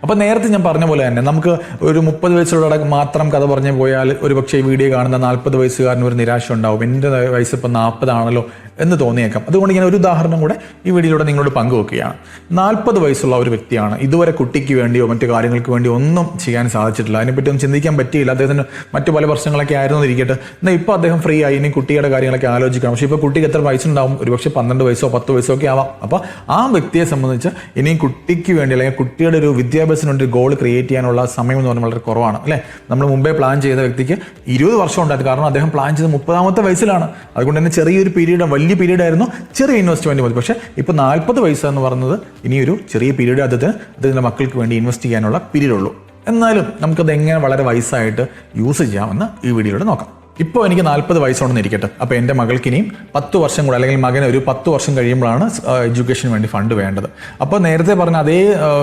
അപ്പോൾ നേരത്തെ ഞാൻ പറഞ്ഞ പോലെ തന്നെ നമുക്ക് ഒരു 30 വയസ്സുള്ള മാത്രം കഥ പറഞ്ഞു പോയാൽ ഒരു പക്ഷേ ഈ വീഡിയോ കാണുന്ന 40 വയസ്സുകാരന് ഒരു നിരാശ ഉണ്ടാവും. എൻ്റെ വയസ്സ് ഇപ്പം 40 ആണല്ലോ എന്ന് തോന്നിയേക്കാം. അതുകൊണ്ട് ഞാൻ ഒരു ഉദാഹരണം കൂടെ ഈ വീഡിയോയിലൂടെ നിങ്ങളോട് പങ്കുവെക്കുകയാണ്. 40 വയസ്സുള്ള ഒരു വ്യക്തിയാണ്. ഇതുവരെ കുട്ടിക്ക് വേണ്ടിയോ മറ്റു കാര്യങ്ങൾക്ക് വേണ്ടിയോ ഒന്നും ചെയ്യാൻ സാധിച്ചിട്ടില്ല. അതിനെപ്പറ്റി ഒന്നും ചിന്തിക്കാൻ പറ്റിയില്ല. അദ്ദേഹത്തിന് മറ്റു പല പ്രശ്നങ്ങളൊക്കെ ആയിരുന്നിരിക്കട്ടെ. എന്നാൽ ഇപ്പോൾ അദ്ദേഹം ഫ്രീ ആയി, ഇനി കുട്ടിയുടെ കാര്യങ്ങളൊക്കെ ആലോചിക്കണം. പക്ഷേ ഇപ്പോൾ കുട്ടിക്ക് എത്ര വയസ്സുണ്ടാവും? ഒരുപക്ഷെ 12 വയസ്സോ 10 വയസ്സോ ഒക്കെ ആവാം. അപ്പോൾ ആ വ്യക്തിയെ സംബന്ധിച്ച് ഇനി കുട്ടിക്ക് വേണ്ടി അല്ലെങ്കിൽ കുട്ടിയുടെ ഒരു വിദ്യാഭ്യാസത്തിന് വേണ്ടി ഗോൾ ക്രിയേറ്റ് ചെയ്യാനുള്ള സമയം എന്ന് പറഞ്ഞാൽ വളരെ കുറവാണ് അല്ലേ. നമ്മൾ മുമ്പേ പ്ലാൻ ചെയ്ത വ്യക്തിക്ക് 20 വർഷം ഉണ്ടായിരുന്നു. കാരണം അദ്ദേഹം പ്ലാൻ ചെയ്ത് 30ാമത്തെ വയസ്സിലാണ്. അതുകൊണ്ട് തന്നെ ചെറിയൊരു പീരീഡ്, വലിയ പീരീഡ് ആയിരുന്നു, ചെറിയ ഇൻവെസ്റ്റ്മെന്റ് മതി. പക്ഷേ ഇപ്പോൾ 40 വയസ്സ് എന്ന് പറയുന്നത് ഇനിയൊരു ചെറിയ പീരീഡ് അദ്ദേഹത്തിൻ്റെ മക്കൾക്ക് വേണ്ടി ഇൻവെസ്റ്റ് ചെയ്യാനുള്ള പീരീഡ് ഉള്ളൂ. എന്നാലും നമുക്കത് എങ്ങനെ വളരെ വയസ്സായിട്ട് യൂസ് ചെയ്യാമെന്ന് ഈ വീഡിയോയിലൂടെ നോക്കാം. ഇപ്പോൾ എനിക്ക് 40 വയസ്സുണ്ടെന്ന് ഇരിക്കട്ടെ. അപ്പോൾ എൻ്റെ മകൾക്ക് ഇനിയും 10 വർഷം കൂടെ അല്ലെങ്കിൽ മകന് ഒരു 10 വർഷം കഴിയുമ്പോഴാണ് എഡ്യൂക്കേഷന് വേണ്ടി ഫണ്ട് വേണ്ടത്. അപ്പോൾ നേരത്തെ പറഞ്ഞ അതേ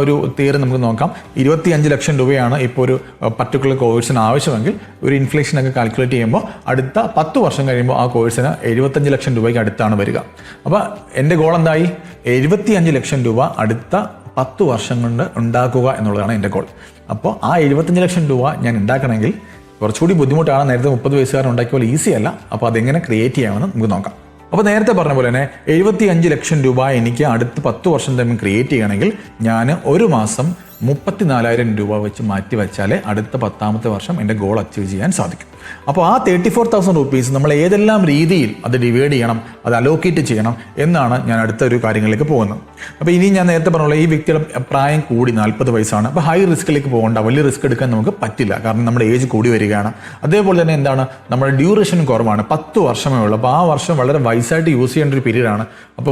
ഒരു തിയറി നമുക്ക് നോക്കാം. 25 ലക്ഷം രൂപയാണ് ഇപ്പോൾ ഒരു പർട്ടിക്കുലർ കോഴ്സിന് ആവശ്യമെങ്കിൽ ഒരു ഇൻഫ്ലേഷനൊക്കെ കാൽക്കുലേറ്റ് ചെയ്യുമ്പോൾ അടുത്ത 10 വർഷം കഴിയുമ്പോൾ ആ കോഴ്സിന് 75 ലക്ഷം രൂപയ്ക്ക് അടുത്താണ് വരിക. അപ്പോൾ എൻ്റെ ഗോൾ എന്തായി? 75 ലക്ഷം രൂപ അടുത്ത 10 വർഷം കൊണ്ട് ഉണ്ടാക്കുക എന്നുള്ളതാണ് എൻ്റെ ഗോൾ. അപ്പോൾ ആ 75 ലക്ഷം രൂപ ഞാൻ ഉണ്ടാക്കണമെങ്കിൽ കുറച്ചുകൂടി ബുദ്ധിമുട്ടാണ്. നേരത്തെ 30 വയസ്സുകാരൻ ഉണ്ടാക്കിയ പോലെ ഈസി അല്ല. അപ്പോൾ അതെങ്ങനെ ക്രിയേറ്റ് ചെയ്യാമെന്ന് നമുക്ക് നോക്കാം. അപ്പോൾ നേരത്തെ പറഞ്ഞ പോലെ തന്നെ 75 ലക്ഷം രൂപ എനിക്ക് അടുത്ത 10 വർഷം തന്നെ ക്രിയേറ്റ് ചെയ്യണമെങ്കിൽ ഞാൻ ഒരു മാസം 34,000 രൂപ വെച്ച് മാറ്റി വെച്ചാലേ അടുത്ത 10ാമത്തെ വർഷം എൻ്റെ ഗോൾ അച്ചീവ് ചെയ്യാൻ സാധിക്കും. അപ്പോൾ ആ 34,000 റുപ്പീസ് നമ്മൾ ഏതെല്ലാം രീതിയിൽ അത് ഡിവൈഡ് ചെയ്യണം, അത് അലോക്കേറ്റ് ചെയ്യണം എന്നാണ് ഞാൻ അടുത്ത ഒരു കാര്യങ്ങളിലേക്ക് പോകുന്നത്. അപ്പോൾ ഇനി ഞാൻ നേരത്തെ പറഞ്ഞ ഈ വ്യക്തിയുടെ പ്രായം കൂടി 40 വയസ്സാണ്. അപ്പോൾ ഹൈ റിസ്കിലേക്ക് പോകേണ്ട, വലിയ റിസ്ക് എടുക്കാൻ നമുക്ക് പറ്റില്ല. കാരണം നമ്മുടെ ഏജ് കൂടി വരികയാണ്. അതേപോലെ തന്നെ എന്താണ്, നമ്മുടെ ഡ്യൂറേഷൻ കുറവാണ്, 10 വർഷമേ ഉള്ളൂ. അപ്പോൾ ആ വർഷം വളരെ വയസ്സായിട്ട് യൂസ് ചെയ്യേണ്ട ഒരു പീരീഡാണ്. അപ്പോൾ